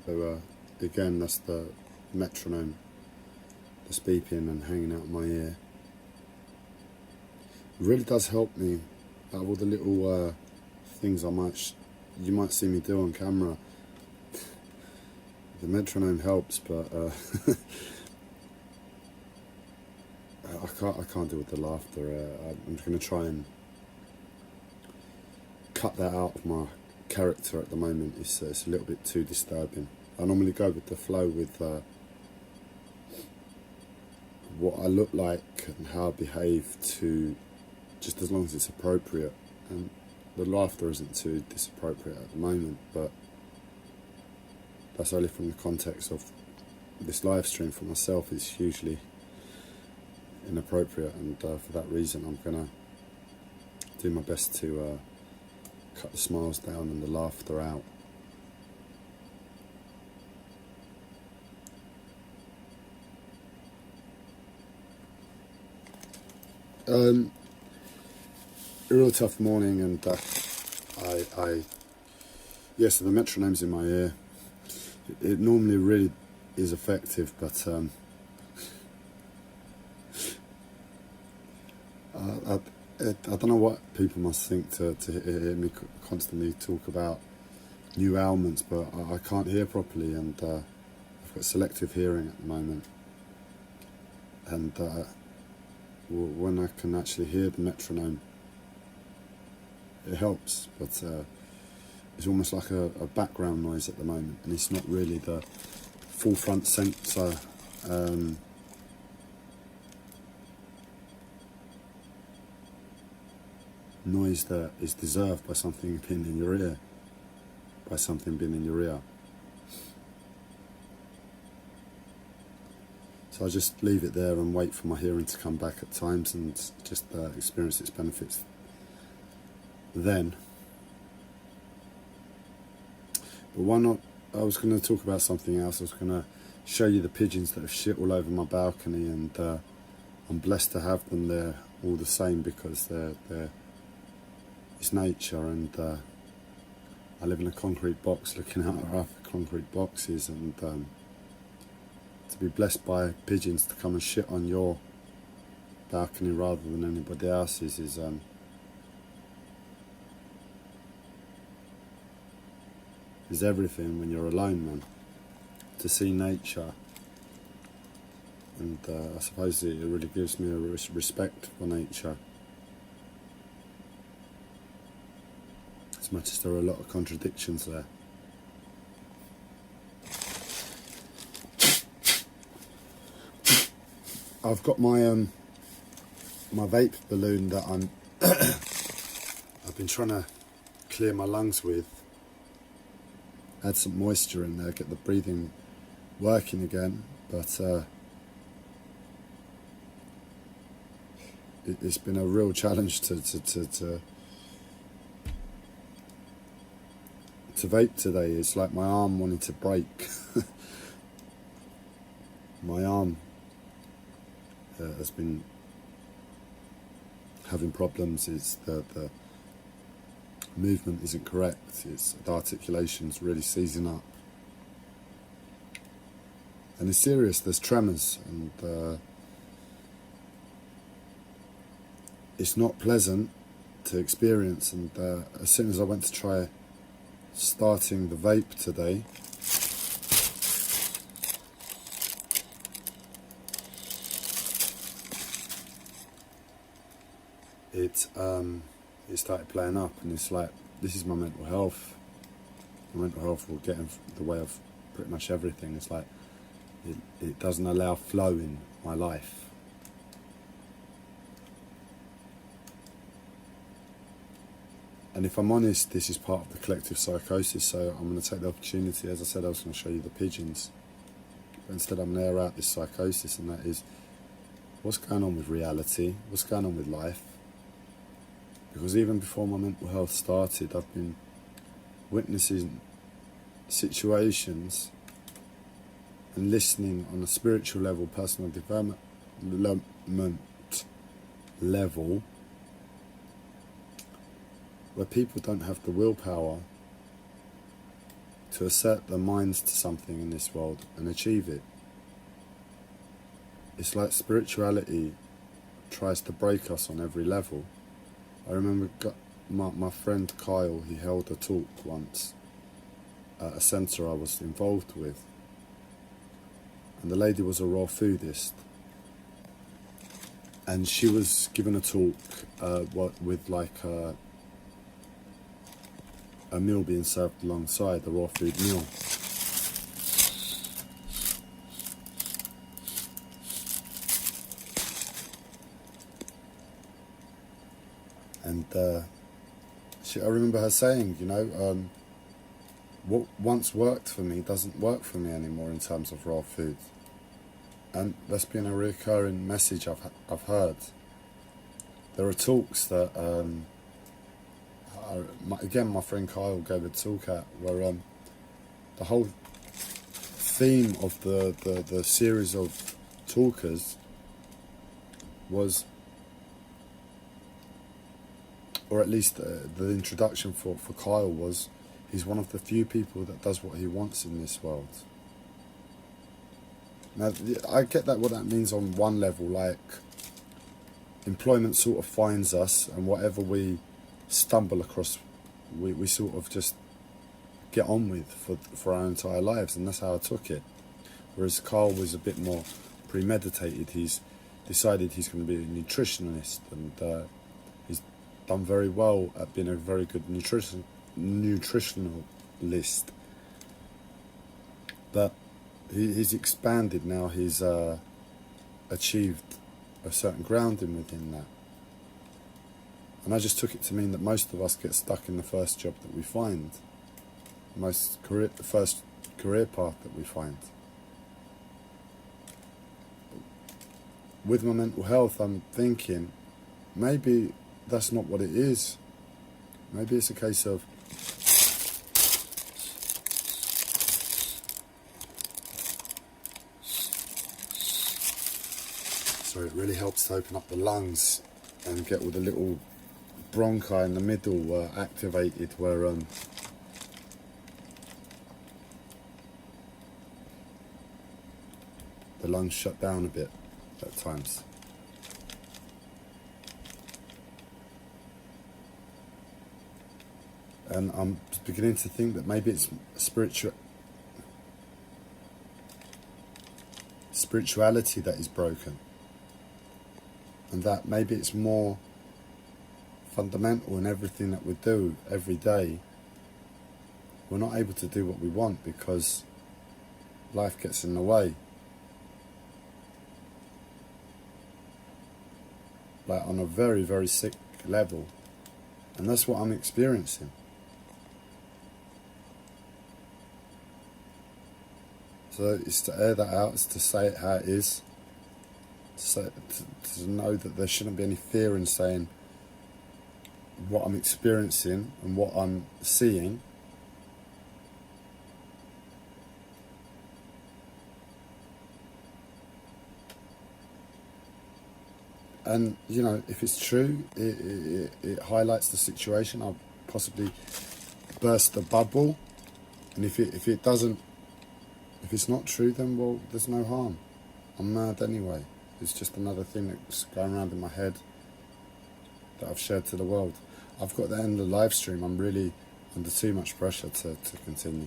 So again, that's the metronome that's beeping and hanging out my ear. It really does help me. Out of all the little things you might see me do on camera, the metronome helps, but I can't deal with the laughter. I'm just going to try and cut that out of my character at the moment. It's a little bit too disturbing. I normally go with the flow with what I look like and how I behave, to just as long as it's appropriate. And the laughter isn't too disappropriate at the moment, but that's only from the context of this live stream. For myself, it's hugely inappropriate, and for that reason I'm gonna do my best to cut the smiles down and the laughter out. A real tough morning, and yes, the metronome's in my ear. It normally really is effective, but I don't know what people must think to hear me constantly talk about new ailments, but I can't hear properly, and I've got selective hearing at the moment, and when I can actually hear the metronome, it helps, but it's almost like a background noise at the moment, and it's not really the full front sensor noise that is deserved by something being in your ear, So I just leave it there and wait for my hearing to come back at times, and just experience its benefits then. But why not? I was going to talk about something else. I was going to show you the pigeons that have shit all over my balcony, and I'm blessed to have them there all the same, because it's nature, and I live in a concrete box looking out at other concrete boxes, and to be blessed by pigeons to come and shit on your balcony rather than anybody else's is everything when you're alone, man. To see nature, and I suppose it really gives me a respect for nature, as much as there are a lot of contradictions there. I've got my my vape balloon that I've been trying to clear my lungs with, add some moisture in there, get the breathing working again, but it's been a real challenge to vape today. It's like my arm wanting to break. My arm has been having problems. It's the movement isn't correct. The articulation's really seizing up, and it's serious. There's tremors, and it's not pleasant to experience. And as soon as I went to try starting the vape today, it started playing up, and it's like, this is my mental health. My mental health will get in the way of pretty much everything. It's like it doesn't allow flow in my life. And if I'm honest, this is part of the collective psychosis, so I'm going to take the opportunity. As I said, I was going to show you the pigeons, but instead I'm going to air out this psychosis, and that is what's going on with reality, what's going on with life. Because even before my mental health started, I've been witnessing situations and listening on a spiritual level, personal development level, where people don't have the willpower to assert their minds to something in this world and achieve it. It's like spirituality tries to break us on every level. I remember my friend Kyle, he held a talk once at a centre I was involved with, and the lady was a raw foodist, and she was given a talk with like a meal being served alongside, the raw food meal. And I remember her saying, what once worked for me doesn't work for me anymore in terms of raw food. And that's been a recurring message I've heard. There are talks that, my friend Kyle gave a talk at, where the whole theme of the series of talkers was, or at least the introduction for Kyle was, he's one of the few people that does what he wants in this world. Now, I get that, what that means on one level, like employment sort of finds us, and whatever we stumble across, we sort of just get on with for our entire lives, and that's how I took it. Whereas Carl was a bit more premeditated. He's decided he's going to be a nutritionist, and he's done very well at being a very good nutritionalist. But he's expanded now. He's achieved a certain grounding within that. And I just took it to mean that most of us get stuck in the first job that we find, the first career path that we find. With my mental health, I'm thinking maybe that's not what it is. Maybe it's a case of it really helps to open up the lungs and get all the little bronchi in the middle activated, where the lungs shut down a bit at times. And I'm beginning to think that maybe it's spirituality that is broken, and that maybe it's more fundamental in everything that we do every day. We're not able to do what we want because life gets in the way. Like on a very, very sick level. And that's what I'm experiencing. So it's to air that out, it's to say it how it is. To know that there shouldn't be any fear in saying what I'm experiencing and what I'm seeing. And if it's true, it highlights the situation. I'll possibly burst the bubble, and if it doesn't, if it's not true, then well, there's no harm. I'm mad anyway. It's just another thing that's going around in my head that I've shared to the world. I've got to end the live stream. I'm really under too much pressure to continue.